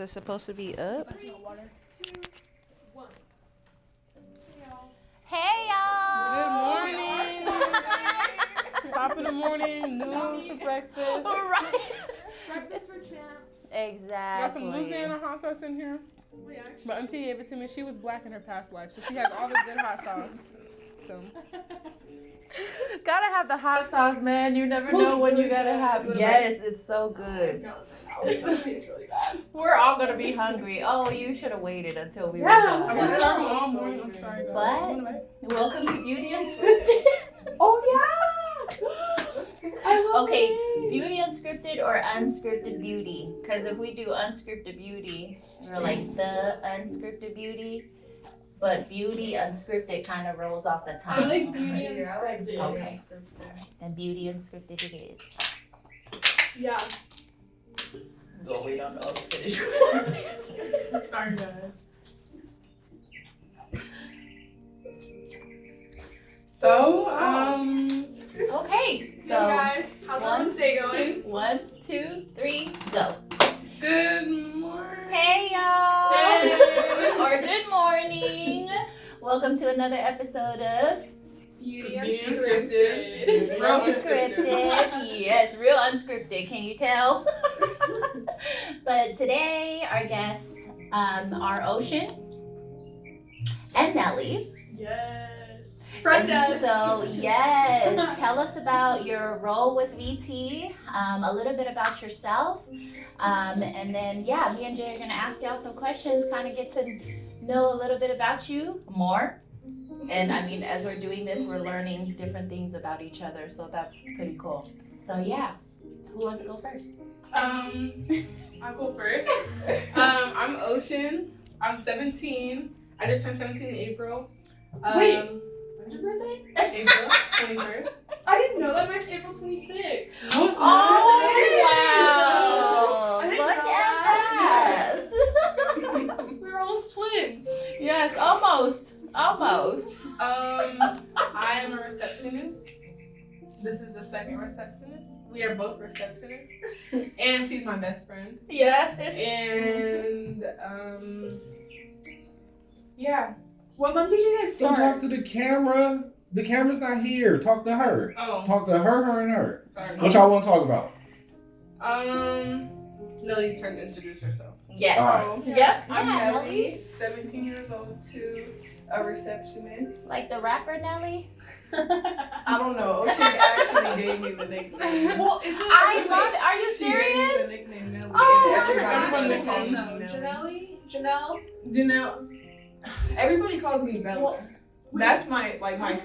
it supposed to be up? Water. 2, 1. Hey y'all! Good morning. Top of the morning, noodles for breakfast. Right. Breakfast for champs. Exactly. Got some Louisiana hot sauce in here. Wait, actually. My auntie gave it to me. She was black in her past life, so she has all the good hot sauce. So Gotta have the hot sauce, man. You never know when you gotta have. Yes, it's so good. It tastes really bad. We're all gonna be hungry. Oh, you should have waited until we were I done. was starving all morning. I'm sorry, guys. But welcome to Beauty Unscripted. Oh, yeah! I love Okay, it. Beauty Unscripted or Unscripted Beauty? Because if we do Unscripted Beauty, we're like the Unscripted Beauty. But Beauty Unscripted kind of rolls off the tongue. I like Beauty Unscripted. Okay. Then Beauty Unscripted it is. Yeah. Well, we don't know if it's finished. Sorry, guys. So, Okay, So, so guys, how's everyone's day going? 1, 2, 3, go. good morning. Hey y'all! Hey. Or good morning. Welcome to another episode of Beauty Unscripted. Unscripted. Real Unscripted. Yes, real unscripted. Can you tell? But today our guests are Ocean and Nelly. Yes. Front desk. So yes, tell us about your role with VT, a little bit about yourself, and then yeah, me and Jay are gonna ask y'all some questions, kind of get to know a little bit about you more. And I mean, as we're doing this, we're learning different things about each other, so that's pretty cool. So yeah, who wants to go first? I'll go first. I'm Ocean. I'm 17. I just turned 17 in April. Wait. When's your birthday? April 21st. I didn't know that March April 26th. No, it's Oh, wow! I didn't Look know at that. We're almost twins. Yes, almost. I am a receptionist. This is the second receptionist. We are both receptionists. And she's my best friend. Yes. And yeah. What month did you guys Don't start? talk to the camera. The camera's not here. Talk to her. Oh, Talk to her, and her. sorry. What y'all want to talk about? Lily's turn to introduce herself. Yes. All Yep. I'm Yeah, Nelly, 17 years old too, a receptionist. Like the rapper Nelly. I don't know. Ocean actually gave me the nickname. Well, is it? I love it. Are you She gave me the serious? nickname Nelly. Oh, It's What's your Everybody actual from name the though? Nelly. Janelle? Janelle. Everybody calls me Bella. Well, That's my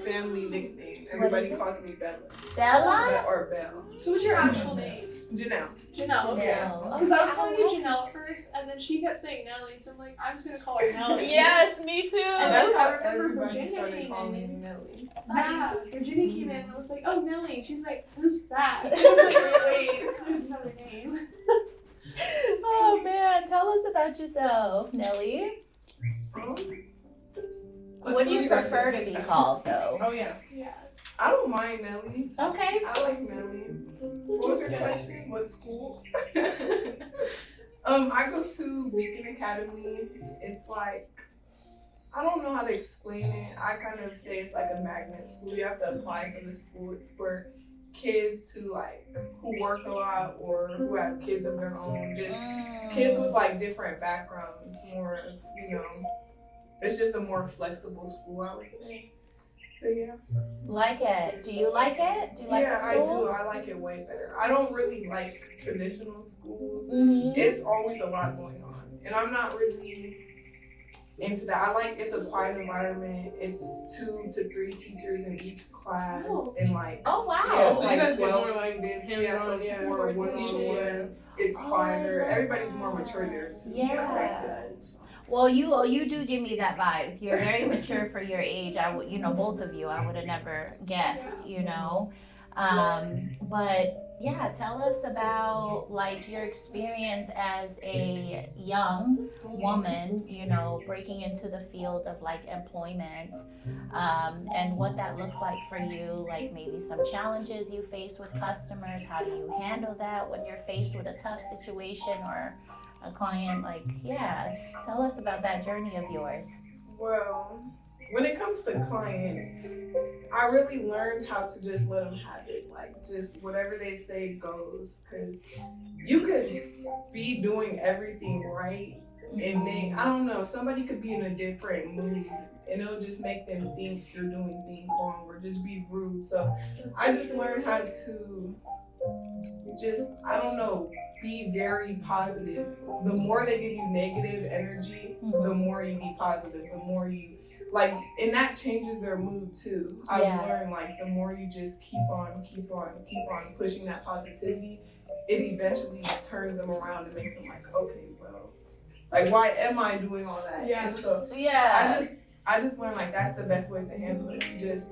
family nickname. Everybody is it? calls me Bella. Bella? Or Belle. So what's your actual name? Janelle. Janelle, okay. Janelle. Because I was Okay, calling you okay. Janelle at first, and then she kept saying Nelly, so I'm like, I'm just gonna call her Nelly. Yes, me too. And That's I how remember everybody Virginia started came calling me in. Nelly. Yeah, Virginia came in and was like, oh, Nelly. And she's like, who's that? And I'm like, wait, there's another name. Oh man, tell us about yourself, Nelly. What do you prefer to be called though? Oh yeah. Yeah. I don't mind Nelly. Okay. I like Nelly. What was your question? What school? I go to Beacon Academy. It's like, I don't know how to explain it. I kind of say it's like a magnet school. You have to apply for the school. It's for kids who work a lot or who have kids of their own. Just kids with like different backgrounds. More, it's just a more flexible school, I would say. But yeah. Like it. Do you like it? Do you like Yeah, the school? I do. I like it way better. I don't really like traditional schools. Mm-hmm. It's always a lot going on. And I'm not really into that. It's a quiet environment. It's 2 to 3 teachers in each class. Oh. And like, Oh wow. yeah, it's So you guys like get 12 more, like, students. hands-on, Yeah, so yeah, more more one-on-one. teaching. It's Oh, quieter. I love Everybody's more that. mature there too. Yeah. So. Well, you do give me that vibe. You're very mature for your age. Both of you, I would have never guessed, But yeah, tell us about like your experience as a young woman, breaking into the field of like employment, and what that looks like for you, like maybe some challenges you face with customers. How do you handle that when you're faced with a tough situation or a client? Like, yeah, tell us about that journey of yours. Well, when it comes to clients, I really learned how to just let them have it. Like, just whatever they say goes. Because you could be doing everything right, and then, I don't know, somebody could be in a different mood, and it'll just make them think you're doing things wrong or just be rude. So I just learned how to I don't know, be very positive. The more they give you negative energy, the more you be positive, the more you, like, and that changes their mood too. I've learned, like, the more you just keep on pushing that positivity, it eventually turns them around and makes them like, okay, well, like, why am I doing all that? Yeah. And so Yeah. I just learned, like, that's the best way to handle it. To just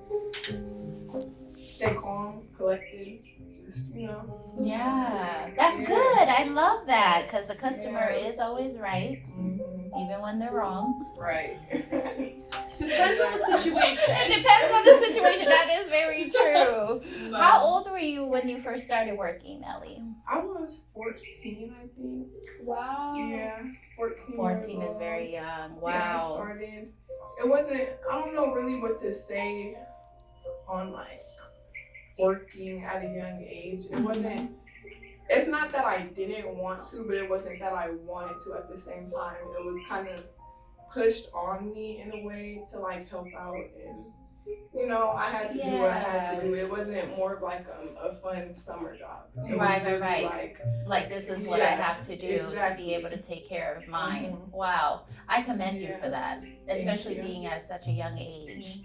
stay calm, collected, just, you know. Yeah, that's good. I love that because the customer is always right, even when they're wrong. Right. Depends on the situation. It depends on the situation. That is very true. How old were you when you first started working, Ellie? I was 14, I think. Wow. Yeah, 14. 14 is very young. Yeah, I Wow. started. It wasn't, I don't know really what to say on, like, working at a young age. It wasn't, it's not that I didn't want to, but it wasn't that I wanted to at the same time. It was kind of pushed on me in a way to, like, help out, and, you know, I had to do what I had to do. It wasn't more of like a fun summer job. It was really Like this is what I have to do to be able to take care of mine. Wow. I commend you for that, especially being at such a young age.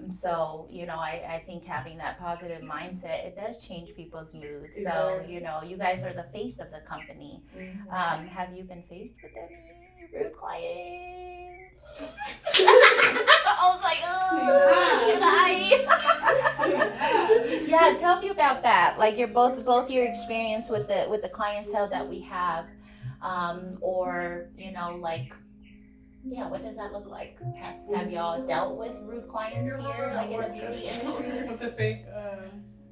So, you know, I think having that positive mindset, it does change people's moods. So, you know, you guys are the face of the company. Have you been faced with any rude clients? I was like, oh, should I? Yeah, tell me about that. Like your both your experience with the clientele that we have, or, you know, like, yeah, what does that look like? Have y'all dealt with rude clients here, like in the beauty industry? With the fake,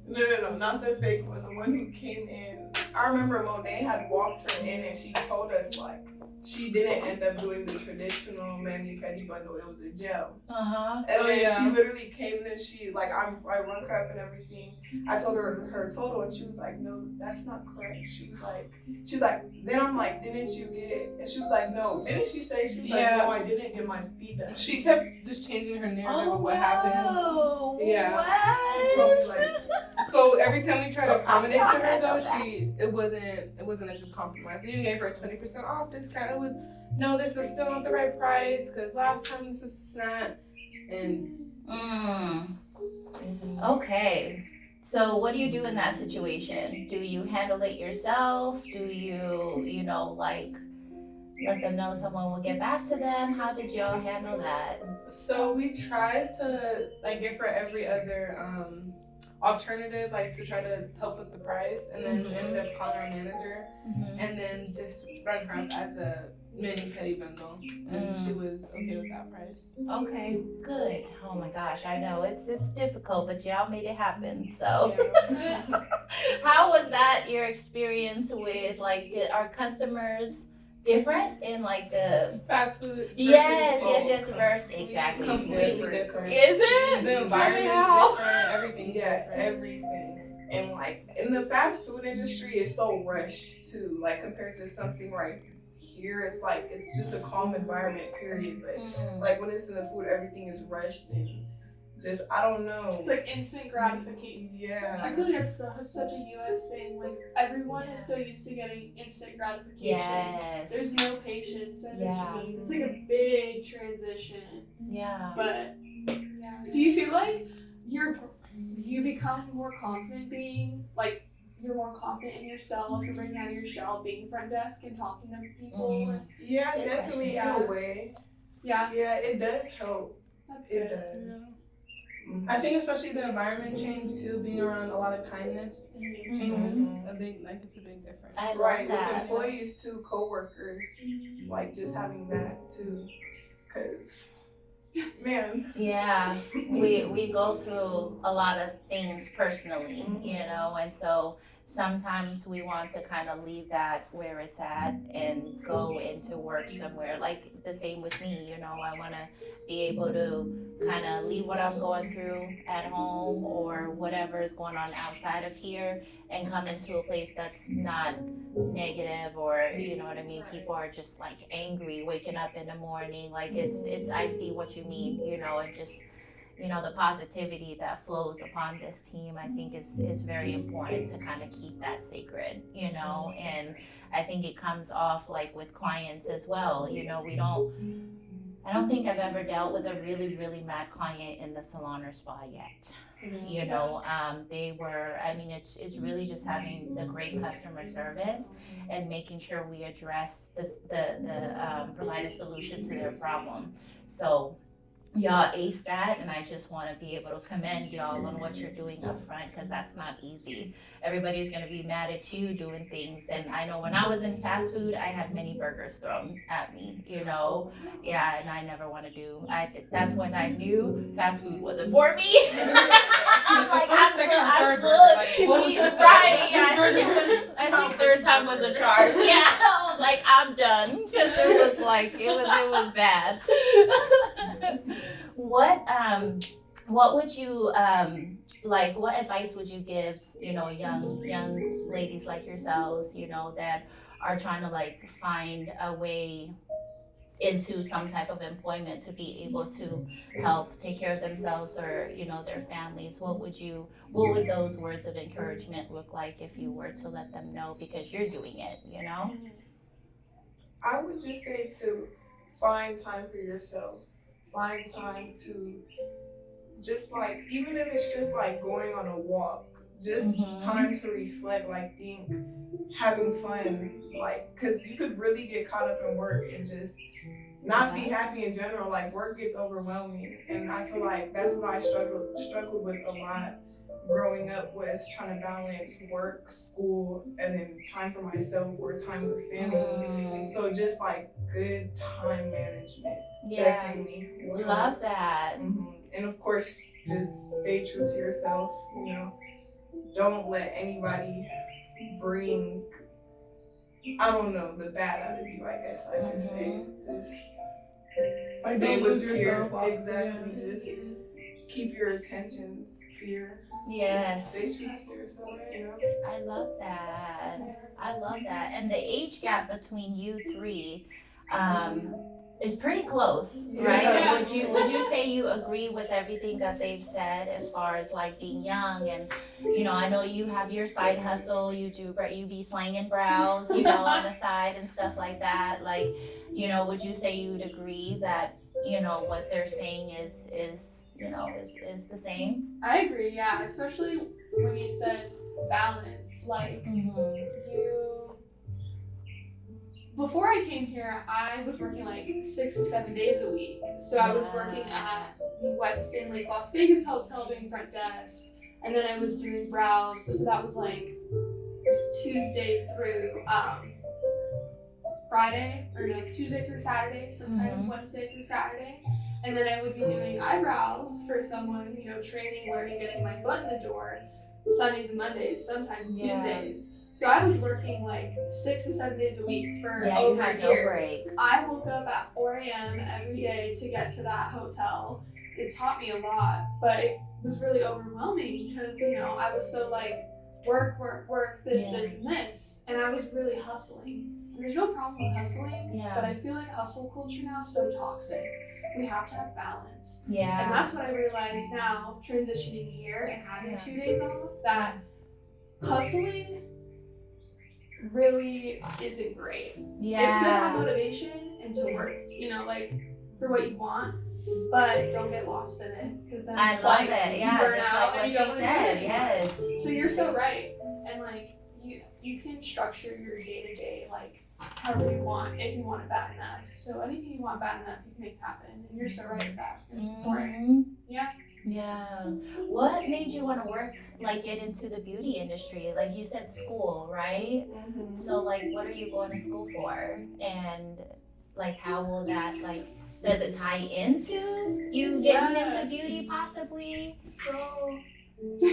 No, not the fake one. The one who came in. I remember Monet had walked her in and she told us, like, she didn't end up doing the traditional mani-pedi bundle. It was a gel. And then she literally came in. She, like, I run her up and everything. I told her total, and she was like, no, that's not correct. She was like, then I'm like, didn't you get? And she was like, no. Didn't she say? She was like, no, I didn't get my feet done. she kept just changing her narrative of what happened. Yeah. What? She told me, like, so every time we tried to accommodate to her though, it wasn't a good compromise. We even gave her a 20% off discount. It was, no, this is still not the right price because last time this is not. And Okay. So what do you do in that situation? Do you handle it yourself? Do you, you know, like, let them know someone will get back to them? How did y'all handle that? so we tried to, like, give her every other alternative, like, to try to help with the price, and then we ended up calling our manager and then just run her up as a mani-pedi bundle, and she was okay with that price. Okay, good. Oh my gosh, I know it's difficult, but y'all made it happen. So, how was that your experience with, like, our customers different in, like, the Fast food. versus exactly. Completely different. Is it? The environment's different. Everything's different. everything. And, like, in the fast food industry, it's so rushed too. Like, compared to something right here, it's like, it's just a calm environment, period. But like, when it's in the food, everything is rushed and just, I don't know. It's like instant gratification. Yeah. I feel like that's such a US thing. Like, everyone is so used to getting instant gratification. Yes. There's no patience energy. Yeah. It's like a big transition. Yeah. But yeah. Do you feel like you become more confident being, like, you're more confident in yourself, you're bringing out your shell, being front desk and talking to people? Yeah, definitely in a way. Yeah. Yeah, it does help. That's It good. does. I think especially the environment change too, being around a lot of kindness changes a big, like, it's a big difference. I love Right, that. with employees too, co-workers, like, just having that too, cause, man. Yeah, we go through a lot of things personally, you know, and so sometimes we want to kind of leave that where it's at and go into work somewhere. Like the same with me, I want to be able to kind of leave what I'm going through at home or whatever is going on outside of here and come into a place that's not negative, or you know what I mean, people are just like angry waking up in the morning. Like it's I see what you mean, and just the positivity that flows upon this team, I think is very important to kind of keep that sacred, and I think it comes off like with clients as well. I don't think I've ever dealt with a really, really mad client in the salon or spa yet. They were, it's really just having the great customer service and making sure we address provide a solution to their problem. So y'all ace that, and I just want to be able to commend y'all on what you're doing up front, because that's not easy. Everybody's going to be mad at you doing things, and I know when I was in fast food, I had many burgers thrown at me, and I never want to do. That's when I knew fast food wasn't for me. I'm like, I'm good. Right? Yeah, I think third time was a charm. Yeah, I was like, I'm done, because it was bad. What would you what advice would you give, young ladies like yourselves, that are trying to find a way into some type of employment to be able to help take care of themselves or, their families? What would those words of encouragement look like if you were to let them know, because you're doing it, I would just say to find time for yourself. Find time to just even if it's just going on a walk, just time to reflect, think, having fun, because you could really get caught up in work and just not be happy in general. Work gets overwhelming, and I feel like that's what I struggled with a lot growing up, was trying to balance work, school, and then time for myself or time with family. So just good time management. Yeah, definitely love that. And of course, just stay true to yourself. Don't let anybody bring, I don't know, the bad out of you, I guess I could say. Just stay with yourself. Exactly. Just keep your attentions pure. Yes. Just stay true to yourself, I love that. And the age gap between you three is pretty close, right? Yeah. Would you say you agree with everything that they've said as far as being young, and I know you have your side hustle, you be slanging brows, on the side and stuff like that. Would you say you'd agree that what they're saying is the same? I agree, yeah, especially when you said balance. Before I came here, I was working 6 to 7 days a week. So I was working at the Westin Lake Las Vegas Hotel doing front desk, and then I was doing brows. So that was Tuesday through Tuesday through Saturday, sometimes Wednesday through Saturday. And then I would be doing eyebrows for someone, training, learning, getting my foot in the door, Sundays and Mondays, sometimes Tuesdays. So I was working 6 to 7 days a week for over a year. No break. I woke up at 4 a.m. every day to get to that hotel. It taught me a lot, but it was really overwhelming because, I was so work, this, and this. And I was really hustling. And there's no problem with hustling, but I feel like hustle culture now is so toxic. We have to have balance. Yeah. And that's what I realize now, transitioning here and having 2 days off, that hustling really isn't great. Yeah. It's good to have motivation and to work, for what you want, but don't get lost in it, because then it's I love it. Yeah, burn just out like and what you she don't said. Yes. So you're so right, and you can structure your day-to-day however you want, if you want it bad enough. So anything you want bad enough, you can make happen, and you're so right with that. It's important. Yeah. Yeah. What made you want to work, get into the beauty industry? You said school, right? So, what are you going to school for? And, how will that, does it tie into you getting into beauty possibly? So,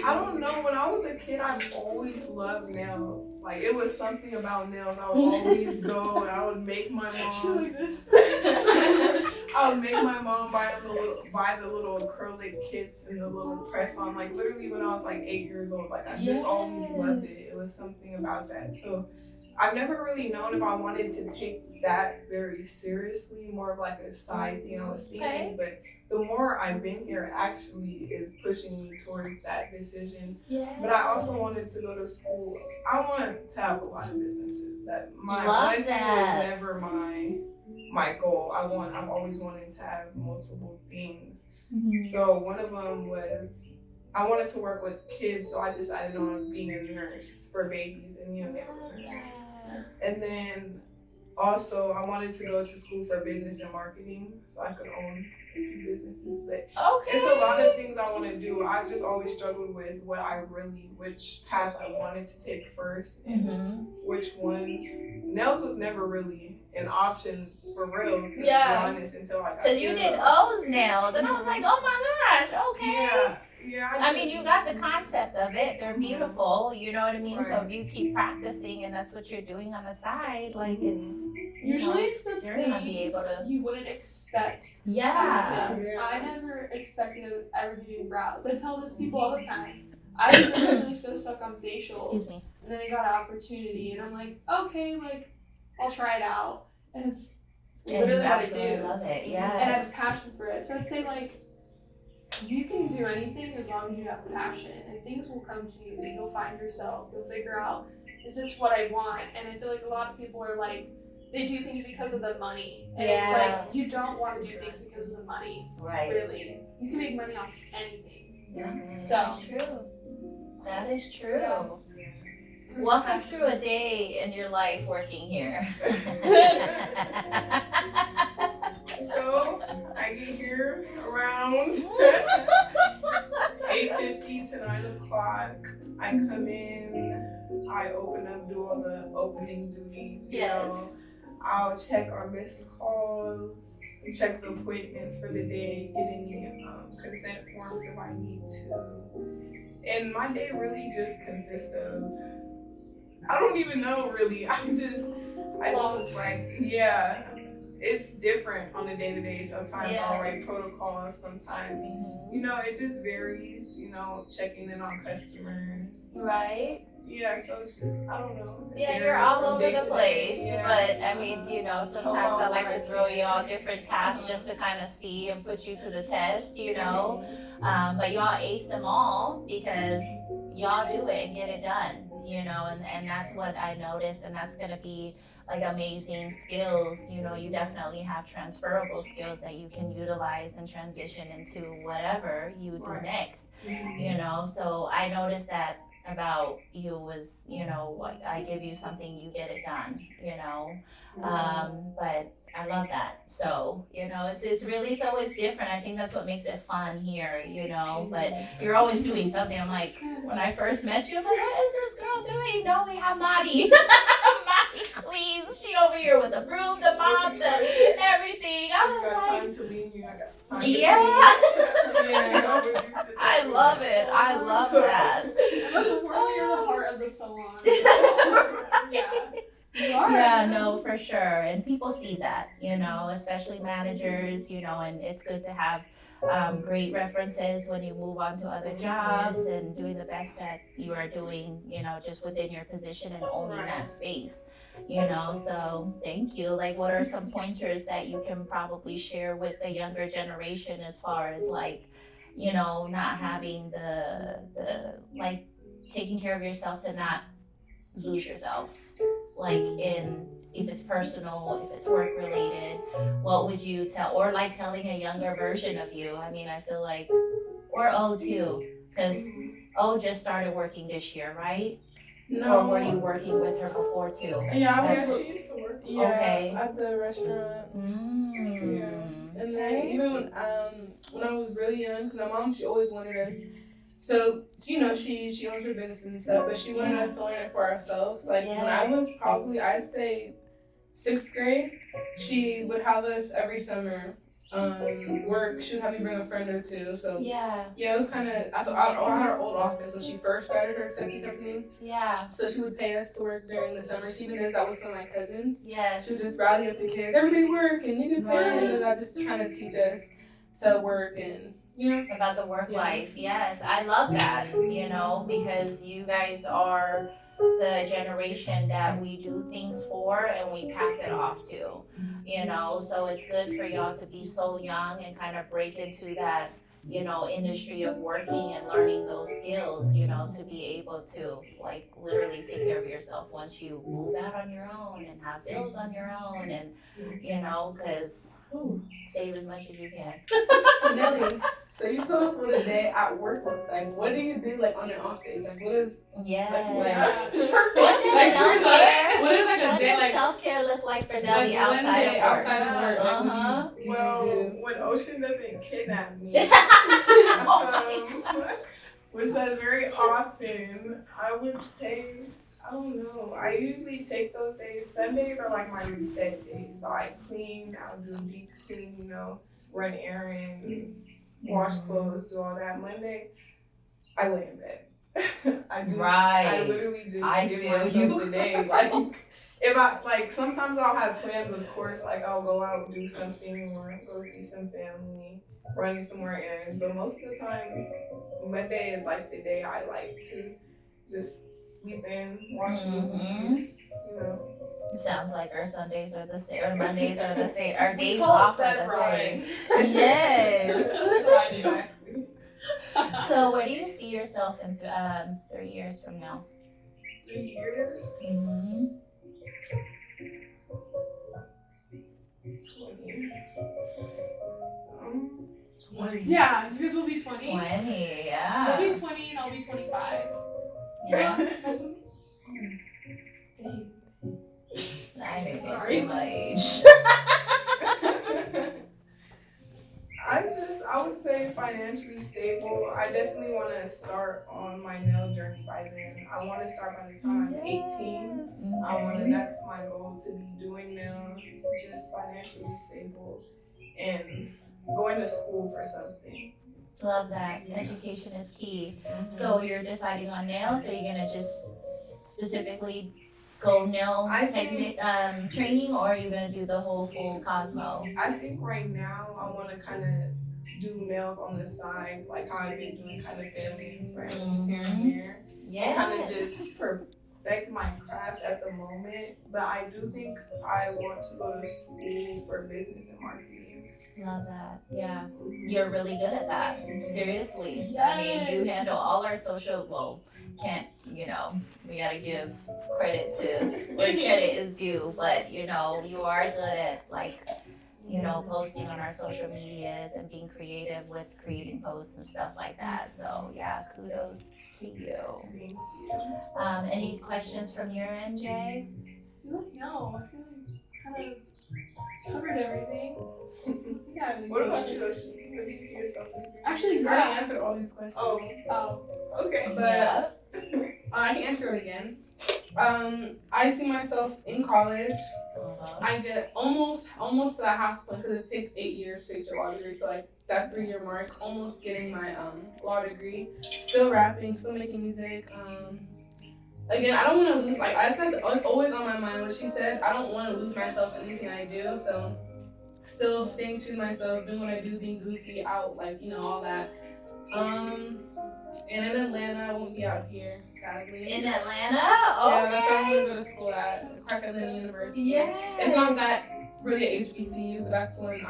I don't know. When I was a kid, I've always loved nails. Like, it was something about nails. I would always go and I would make my mom. Like this. I would make my mom buy the little acrylic kits and the little press on. Like, literally when I was like 8 years old. Like, I just always loved it. It was something about that. So I've never really known if I wanted to take that very seriously, more of like a side thing I was thinking. But the more I've been here, actually is pushing me towards that decision. But I also wanted to go to school. I want to have a lot of businesses. That my one thing was never my goal. I've always wanted to have multiple things. So one of them was I wanted to work with kids, so I decided on being a nurse for babies and neonatal nurse. And then also I wanted to go to school for business and marketing so I could own a few businesses. But it's a lot of things I want to do. I've just always struggled with which path I wanted to take first and which one. Nails was never really an option for real, to be honest, until I got because you did O's nails, and I was like, oh my gosh, okay. Yeah, I mean, you got the concept of it. They're beautiful, you know what I mean? So if you keep practicing and that's what you're doing on the side, like it's... Usually it's the you're gonna be able things to... you wouldn't expect. Yeah. I never expected to ever be doing brows. I tell this people all the time. I was originally so stuck on facials. Excuse me. And then I got an opportunity and I'm like, okay, like, I'll try it out. And it's literally what I do. Love it, yeah. And I have a passion for it. So I'd say, like, you can do anything as long as you have passion, and things will come to you. You'll find yourself. You'll figure out, is this what I want? And I feel like a lot of people are like, they do things because of the money. And it's like, you don't want to do things because of the money. Right. Really. You can make money off anything. Yeah. So. That's true. That is true. Yeah. Walk us through a day in your life working here. So I get here around 8:50 to 9 o'clock. I come in, I open up, do all the opening duties. You know. I'll check our missed calls, check the appointments for the day, get any consent forms if I need to. And my day really just consists of, I don't even know really. It's different on a day-to-day. Sometimes I'll write protocols, sometimes, you know, it just varies, you know, checking in on customers. Right. Yeah, so it's just, I don't know. Yeah, you're all over the place, but I mean, you know, sometimes I like to throw you all different tasks just to kind of see and put you to the test, you know. But y'all ace them all because y'all do it and get it done, you know, and that's what I noticed, and that's going to be like amazing skills. You know, you definitely have transferable skills that you can utilize and transition into whatever you do next, you know. So I noticed that about you was, you know, I give you something, you get it done, you know. But I love that. So, you know, it's always different. I think that's what makes it fun here, you know. But you're always doing something. I'm like, when I first met you, I'm like, what is this girl doing? No, we have Maddie. Maddie cleans. She over here with the broom, the mop, the everything. I was like, time to leave you. I got time I love it. I love that. And most importantly, you're the heart of the salon. Yeah, no, for sure. And people see that, you know, especially managers, you know, and it's good to have great references when you move on to other jobs and doing the best that you are doing, you know, just within your position and owning that space, you know. So thank you. Like, what are some pointers that you can probably share with the younger generation as far as, like, you know, not having the like taking care of yourself to not lose yourself, like in, if it's personal, if it's work related, what would you tell, or like telling a younger version of you? I mean, I feel like, or O too, because O just started working this year, right? No. Or were you working with her before too? Yeah, she used to work. At the restaurant. Yeah. And then even when I was really young, because my mom, she always wanted us. So, you know, she owns her business and stuff, but she wanted us to learn it for ourselves. Like, when I was probably, I'd say 6th grade, she would have us every summer work. She would have me bring a friend or two. So Yeah. yeah, it was kind of. I had her old office when she first started her safety company. Yeah. So she would pay us to work during the summer. She even does that with some of my cousins. Yes. She would just rally up the kids. Everybody work, and you can pay. And I just trying to teach us to work and. About the work life. Yes, I love that, because you guys are the generation that we do things for and we pass it off to, so it's good for y'all to be so young and kind of break into that, industry of working and learning those skills, to be able to like literally take care of yourself once you move out on your own and have bills on your own and, because save as much as you can. Nelly, so you told us what a day at work looks like. What do you do like on your off days? Like what is Yes. Yeah. What does self-care? what is like a What day does like self-care look like for Nelly like outside of work? outside of work? Like, Uh-huh. what do you Well, do? when Ocean doesn't kidnap me, which is very often, I would say, I don't know. I usually take those days. Sundays are like my reset days. So I clean, I'll do deep clean, run errands, wash clothes, do all that. Monday, I lay in bed. I literally just I give feel myself you. the day. Like, if I, sometimes I'll have plans, of course, like I'll go out and do something or go see some family, run some more errands. But most of the times, Monday is like the day I like to just sleep in, watch movies, Sounds like our Sundays are the same, or Mondays are the same, our We days call it off are bed the rotting. same. Yes. That's what I do. Exactly. So where do you see yourself in 3 years from now? 3 years? Mm-hmm. 20. 20. Yeah, because we'll be 20. 20, yeah. You'll be 20 and I'll be 25. Yeah. Dang. I knew that's Sorry. my age. I would say financially stable. I definitely want to start on my nail journey by then. I want to start by the time I'm 18. That's my goal, to be doing nails, just financially stable and going to school for something. Love that. Education is key. So you're deciding on nails, or you're gonna just specifically go nail training, or are you gonna do the whole full Cosmo? I think right now I want to kind of do nails on the side, like how I've been doing, kind of family and friends here and there. Yes. Kind of just perfect my craft at the moment. But I do think I want to go to school for business and marketing. Love that. Yeah. You're really good at that. Seriously. Yes. I mean, you handle all our social, we gotta give credit to where credit is due, but you are good at posting on our social medias and being creative with creating posts and stuff like that. So yeah, kudos to you. Thank you. Any questions from your end, Jay? I feel like no. I feel like kind of covered everything. Yeah. What about you, Ocean? Where do you see yourself in 3 years? Actually, I already yeah. answered all these questions. Oh. Okay. But I can answer it again. I see myself in college. I get almost to that half point, because it takes 8 years to get your law degree. So like that 3-year mark, almost getting my law degree. Still rapping, still making music. Again, I don't want to lose. Like I said, it's always on my mind what she said. I don't want to lose myself in anything I do. So still staying true to myself, doing what I do, being goofy, out, all that. And in Atlanta, I won't be out here, sadly. In Atlanta? Okay. Yeah, that's where I'm going to go to school at, Crackhead University. Yes. It's not that really a HBCU, but that's when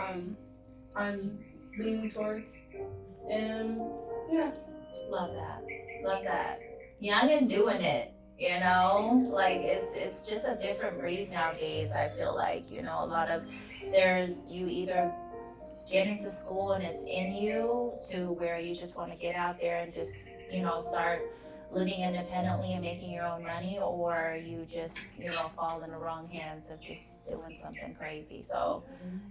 I'm leaning towards. And yeah. Love that. Young and doing it, like it's just a different breed nowadays. I feel like, a lot of you either get into school and it's in you, to where you just want to get out there and just, start living independently and making your own money, or you just, fall in the wrong hands of just doing something crazy. So,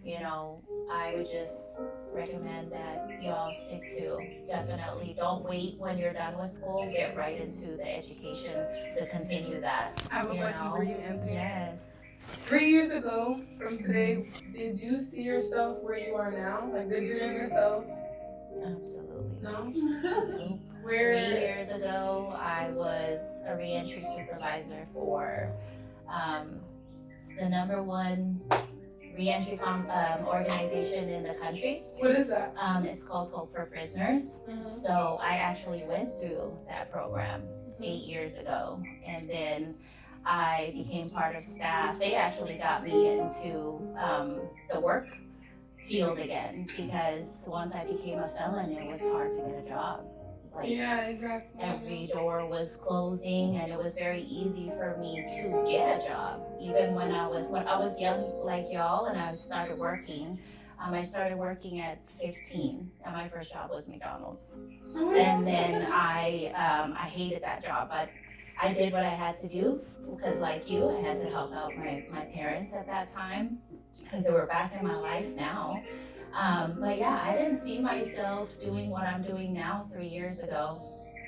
I would just recommend that you all stick to, definitely don't wait when you're done with school, get right into the education to continue that. I have a question for you, Anthony. Yes. 3 years ago from today, did you see yourself where you are now? Like, did you know yourself? Absolutely. No? Nope. 3 years ago, I was a reentry supervisor for the number one reentry organization in the country. What is that? It's called Hope for Prisoners. So I actually went through that program 8 years ago, and then I became part of staff. They actually got me into the work field again, because once I became a felon, it was hard to get a job. Like, Yeah, exactly. every door was closing, and it was very easy for me to get a job. Even when I was young like y'all, and I started working. I started working at 15, and my first job was McDonald's. And then I hated that job, but I did what I had to do, because like you, I had to help out my parents at that time, because they were back in my life now. But yeah, I didn't see myself doing what I'm doing now 3 years ago.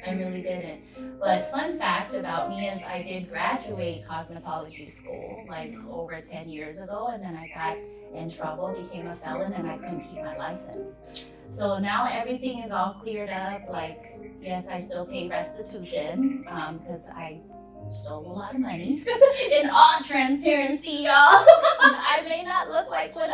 I really didn't. But fun fact about me is I did graduate cosmetology school like over 10 years ago, and then I got in trouble, became a felon, and I couldn't keep my license. So now everything is all cleared up. Like, yes, I still pay restitution because I stole a lot of money. In all transparency, y'all. I may not look like what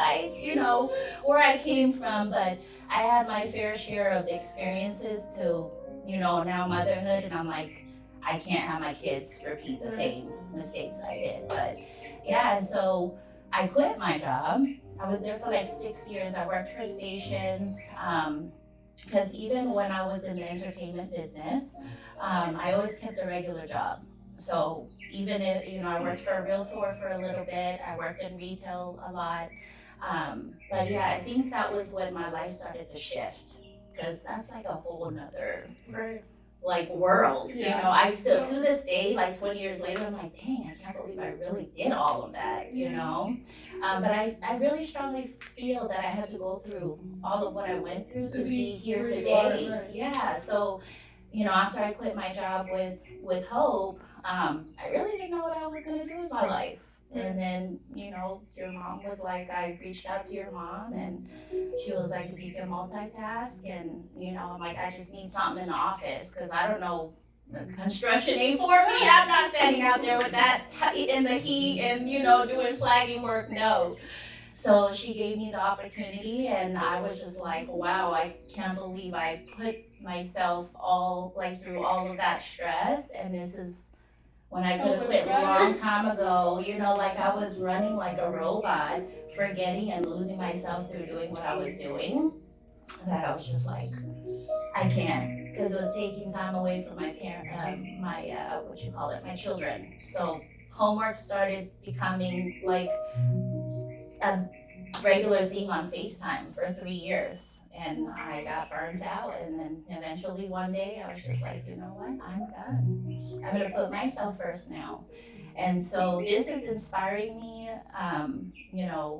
where I came from, but I had my fair share of experiences to, now motherhood, and I'm like, I can't have my kids repeat the same mistakes I did. But yeah, so I quit my job. I was there for like 6 years. I worked for stations, because even when I was in the entertainment business, I always kept a regular job. So even if, I worked for a realtor for a little bit, I worked in retail a lot. But yeah, I think that was when my life started to shift, because that's like a whole nother world. I still, to this day, like 20 years later, I'm like, dang, I can't believe I really did all of that, But I really strongly feel that I had to go through all of what I went through to be here today. Yeah, so, after I quit my job with Hope, I really didn't know what I was going to do with my life. And then, your mom was like, I reached out to your mom, and she was like, if you can multitask, and, I'm like, I just need something in the office, because I don't know, construction ain't for me. I'm not standing out there with that in the heat and, doing flagging work. No. So she gave me the opportunity, and I was just like, wow, I can't believe I put myself through all of that stress, and this is when I could have quit a long time ago. I was running like a robot, forgetting and losing myself through doing what I was doing, that I was just like, I can't, because it was taking time away from my my children. So homework started becoming like a regular thing on FaceTime for 3 years. And I got burnt out, and then eventually one day I was just like, you know what, I'm done. I'm gonna put myself first now. And so this is inspiring me.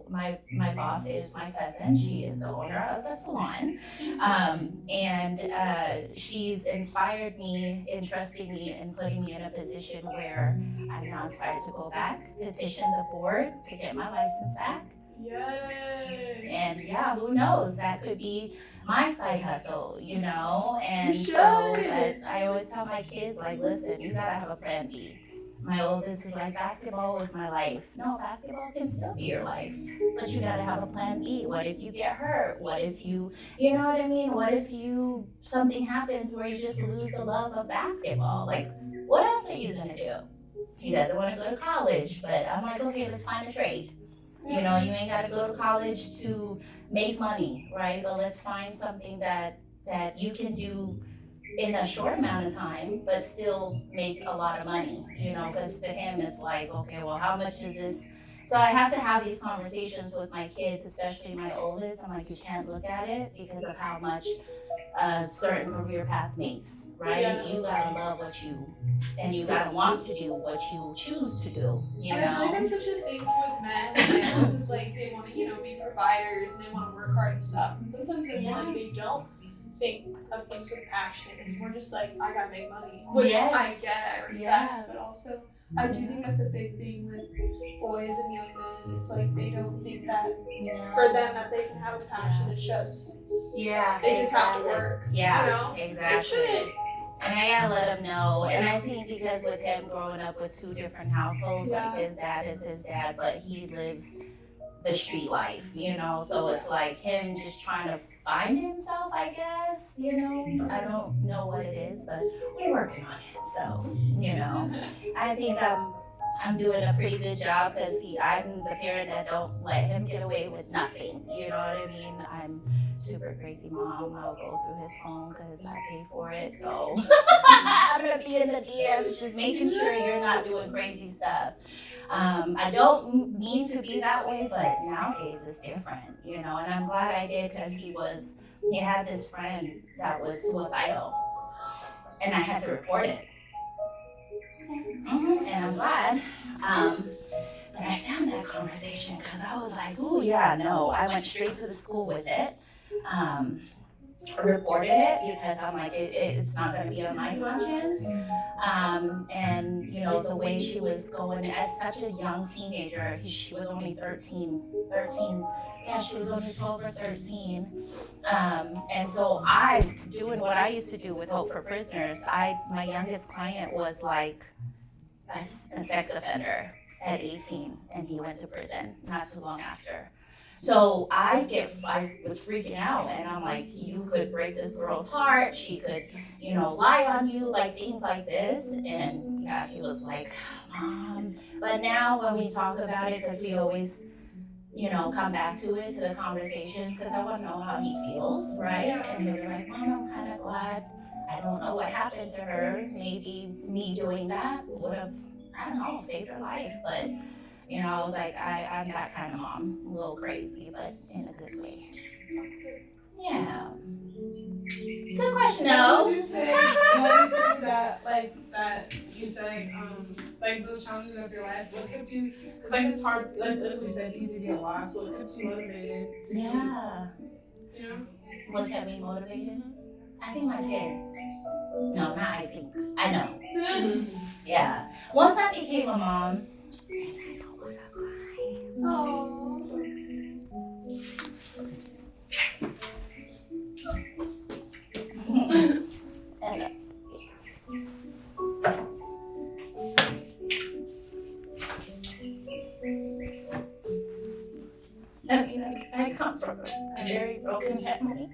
My boss is my cousin. She is the owner of the Salon. And she's inspired me, entrusting me, and putting me in a position where I'm now inspired to go back, petition the board to get my license back. Yay! And yeah, who knows? That could be my side hustle, And so, but I always tell my kids, like, listen, you gotta have a plan B. My oldest is like, basketball was my life. No, basketball can still be your life, but you gotta have a plan B. What if you get hurt? What if you know what I mean? What if something happens where you just lose the love of basketball? Like, what else are you gonna do? He doesn't want to go to college, but I'm like, okay, let's find a trade. You ain't got to go to college to make money, right? But let's find something that you can do in a short amount of time, but still make a lot of money, because to him it's like, okay, well, how much is this? So I have to have these conversations with my kids, especially my oldest. I'm like, you can't look at it because of how much a certain career path makes, right? Yeah. You gotta love and you gotta want to do what you choose to do, And I feel like that's such a thing with men. Males is like, they want to, be providers, and they want to work hard and stuff. And sometimes I feel like they don't think of things with passion. It's more just like, I gotta make money, which Yes. I get, I respect, Yeah. but also I do think that's a big thing with boys and young men. It's like they don't think that for them that they can have a passion. It's just Yeah, they just have to work. Yeah, You know? exactly. It shouldn't. And I gotta let him know. And I think because with him growing up with two different households, like his dad is his dad, but he lives the street life, you know? So it's like him just trying to find himself, I guess, you know? I don't know what it is, but we're working on it. So, you know, I think I'm doing a pretty good job because I'm the parent that don't let him get away with nothing. You know what I mean? I'm super crazy mom. I'll go through his phone because I pay for it. So I'm gonna be in the DMs just making sure you're not doing crazy stuff. I don't mean to be that way, but nowadays it's different, you know. And I'm glad I did because he had this friend that was suicidal, and I had to report it. And I'm glad that I found that conversation because I was like, ooh, yeah, no. I went straight to the school with it, reported it because I'm like, it's not going to be on my conscience. And, you know, the way she was going as such a young teenager, she was only 13. Yeah, she was only 12 or 13. And so I, doing what I used to do with Hope for Prisoners, my youngest client was like a sex offender at 18, and he went to prison not too long after. So I was freaking out, and I'm like, you could break this girl's heart. She could, you know, lie on you, like things like this. And yeah, he was like, Mom. But now when we talk about it, because we always, you know, come back to it, to the conversations, because I want to know how he feels, right? And he'll be like, Mom, I'm kind of glad. I don't know what happened to her. Maybe me doing that would have, I don't know, saved her life. But, you know, I was like, I'm that kind of mom. A little crazy, but in a good way. Yeah. Good question, though. Would you say one thing that you said, like those challenges of your life, what kept you, because like it's hard, like we said, easy to get lost, so what kept you motivated to keep, you know? What kept me motivated? I think my kid. No, not I think. I know. Yeah. Once I became a mom, I don't want to cry. Oh. I mean, I come from a very broken family.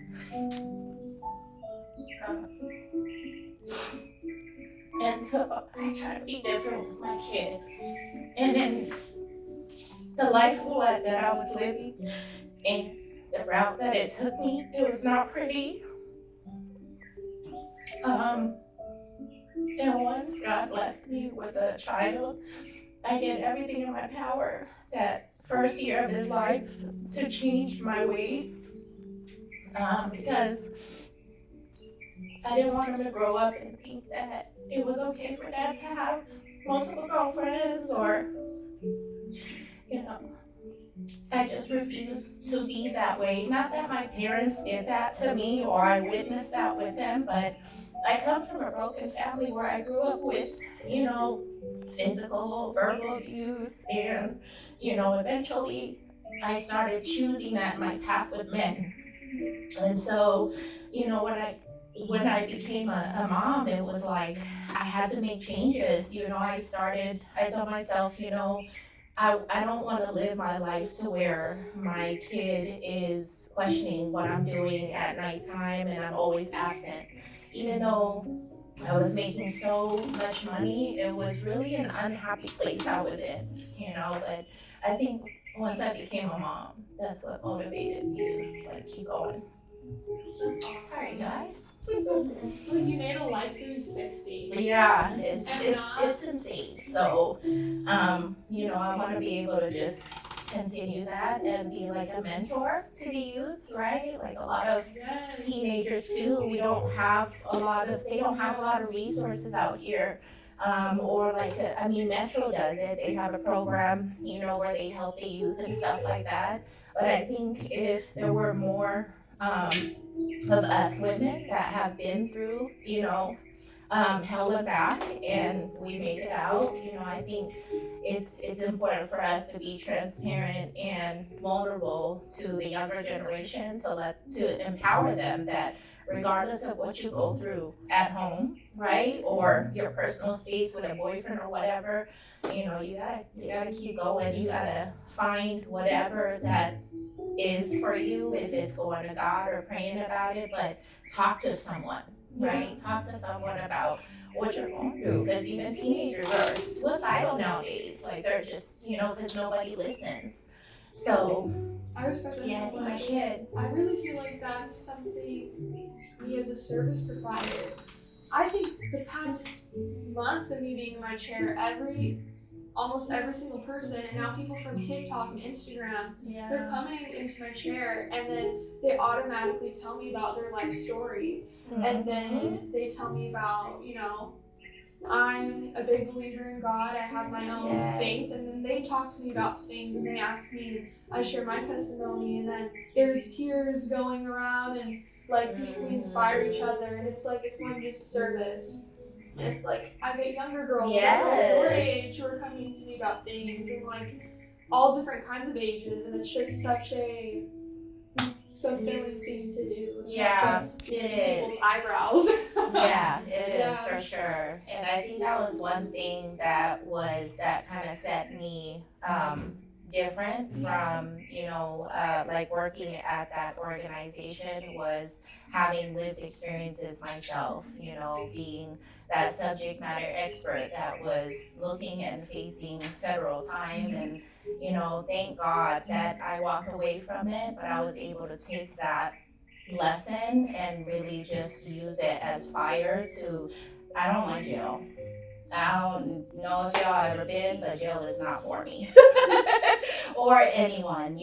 And so I try to be different with my kid. And then the life that I was living and the route that it took me, it was not pretty. And once God blessed me with a child, I did everything in my power that first year of his life to change my ways. Because I didn't want him to grow up and think that it was okay for dad to have multiple girlfriends or, you know, I just refused to be that way. Not that my parents did that to me or I witnessed that with them, but I come from a broken family where I grew up with, you know, physical, verbal abuse, and, you know, eventually I started choosing that my path with men. And so, you know, when I became a mom, it was like I had to make changes. You know, I told myself, you know, I don't want to live my life to where my kid is questioning what I'm doing at nighttime and I'm always absent. Even though I was making so much money, it was really an unhappy place I was in, you know, but I think once I became a mom, that's what motivated me to like keep going. Sorry guys. Like you made a life 360. Yeah, it's insane. So, you know, I want to be able to just continue that and be like a mentor to the youth, right? Like a lot of teenagers too. They don't have a lot of resources out here. Or like, Metro does it. They have a program, you know, where they help the youth and stuff like that. But I think if there were more of us women that have been through, hell and back, and we made it out. I think it's important for us to be transparent and vulnerable to the younger generation, to empower them that regardless of what you go through at home, right, or your personal space with a boyfriend or whatever, you gotta keep going. You gotta find whatever that is for you, if it's going to God or praying about it, but talk to someone, right? Talk to someone about what you're going through, because even teenagers are suicidal nowadays. Like, they're just, because nobody listens. So I respect that so my much. kid. I really feel like that's something me as a service provider. I think the past month of me being in my chair, almost every single person, and now people from TikTok and Instagram, they're coming into my chair and then they automatically tell me about their life story. And then they tell me about, I'm a big believer in God, I have my own faith, and then they talk to me about things and they ask me, and I share my testimony, and then there's tears going around, and like we inspire each other, and it's like, it's more than just a service. And it's like, I get younger girls your age who are coming to me about things, and like all different kinds of ages, and it's just such a fulfilling thing to do. It's not just people's eyebrows. It is for sure. And I think that was one thing that kind of set me different from, like working at that organization, was having lived experiences myself, being that subject matter expert that was looking and facing federal time. And, thank God that I walked away from it, but I was able to take that lesson and really just use it as fire to, I don't like jail. I don't know if y'all ever been, but jail is not for me. Or anyone,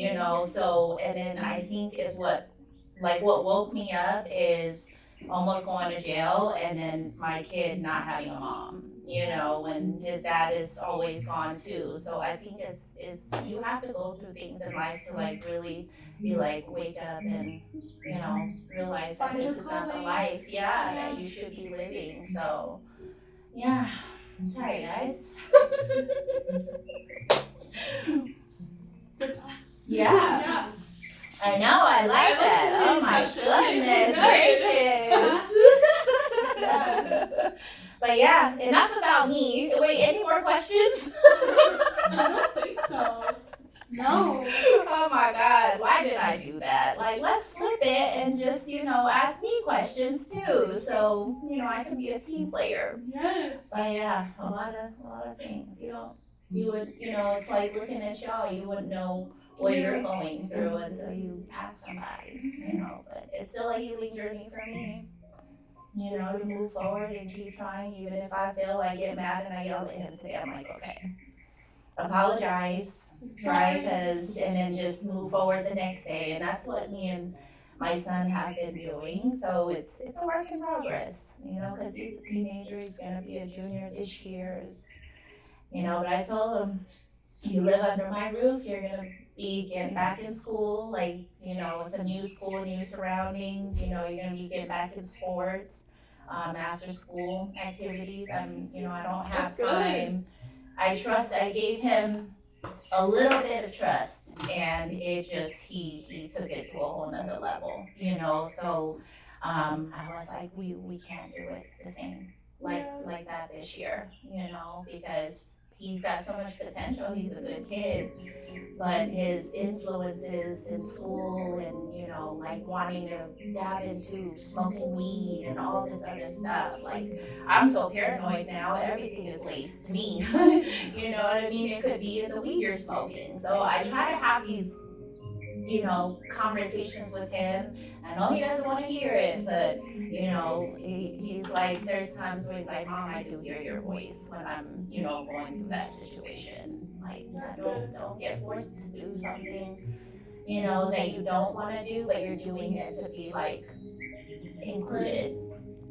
so, and then I think is what woke me up is almost going to jail, and then my kid not having a mom, when his dad is always gone too. So I think is you have to go through things in life to really be wake up and, realize that this is not the life, that you should be living. So, sorry guys. Good times. Yeah. I know, I like that. Oh my goodness gracious. But yeah, enough about me. Wait, any more questions? I don't think so. No. Oh my God, why did I do that? Let's flip it and just, ask me questions too. So, I can be a team player. Yes. But yeah, a lot of things. You would, it's like looking at y'all, you wouldn't know what you're going through until you ask somebody, but it's still a healing journey for me, to move forward and keep trying, even if I feel like get mad and I yell at him today. I'm like, okay, apologize, right? And then just move forward the next day. And that's what me and my son have been doing. So it's a work in progress, because he's a teenager, he's gonna be a junior this year. But I told him, you live under my roof, you're gonna be getting back in school, it's a new school, new surroundings, you're gonna be getting back in sports, after school activities. I don't have time. I gave him a little bit of trust, and it just, he took it to a whole nother level, so I was like, we can't do it the same like that this year, because he's got so much potential. He's a good kid, but his influences in school and, wanting to dab into smoking weed and all this other stuff. I'm so paranoid now. Everything is laced to me. You know what I mean? It could be in the weed you're smoking. So I try to have these, conversations with him. I know he doesn't want to hear it, but, he's like, there's times where he's like, Mom, I do hear your voice when I'm, going through that situation. Don't get forced to do something, that you don't want to do, but you're doing it to be, included.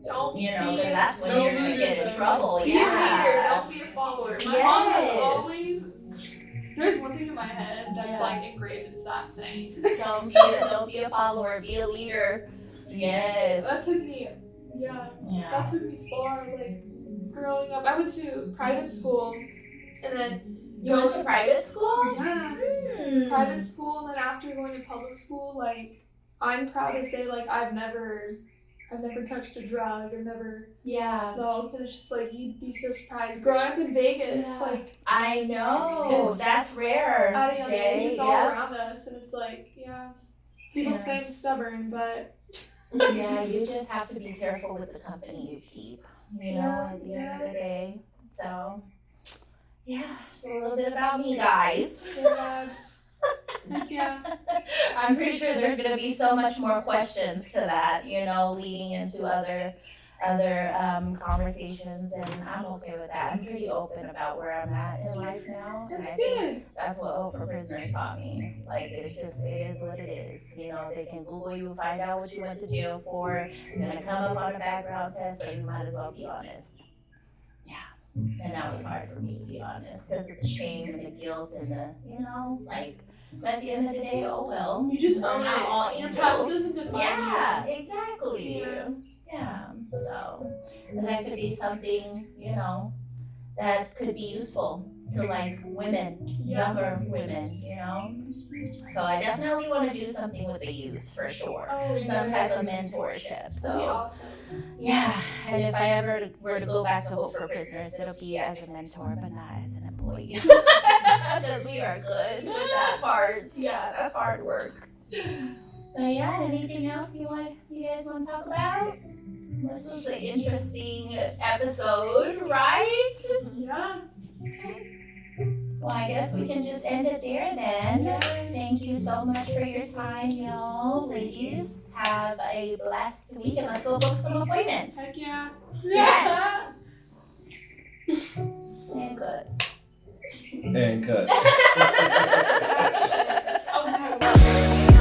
Because that's when you're going to get in trouble. Be a leader, don't be a follower. My mom has always, there's one thing in my head. friend that's like engraved as that saying. Don't be a follower, be a leader. Yes. That took me, that took me far. Like growing up, I went to private school, and then You went to private school? private school, and then after going to public school, like I'm proud to say, like I've never touched a drug or never smoked, and it's just like you'd be so surprised. Growing up in Vegas, like I know that's rare. at a young Jay. age, it's all around us, and it's like people say I'm stubborn, but Yeah, you just have to be careful with the company you keep. You know, at the end of the day. So. Yeah, just a little bit about me, guys. I'm pretty sure there's going to be so much more questions to that, you know, leading into other conversations, and I'm okay with that. I'm pretty open about where I'm at in life now. That's I good. think that's what Hope for Prisoners taught me. Like, it is what it is. You know, they can Google you, find out what you went to jail for. It's going to come up on a background test, so you might as well be honest. And that was hard for me, to be honest, because of the shame and the guilt and the, you know, like, at the end of the day, oh well. You just we're own not it. all Your angels. past doesn't define Yeah, exactly. Yeah. So, and that could be something, you know, that could be useful to like women, younger women, you know. So I definitely want to do something with the youth for sure. Some type of mentorship. So That'd be awesome. yeah, and if I ever were to go back to Hope for Prisoners, it'll be as a mentor, but not as an employee. Because we are good with that part. Yeah, that's hard work. But yeah, anything else you guys want to talk about? This was an interesting episode, right? Yeah. Well, I guess we can just end it there then. Thank you so much for your time, y'all. Ladies, have a blessed week, and let's go book some appointments. Heck yeah. Yes. And good. And cut. Oh,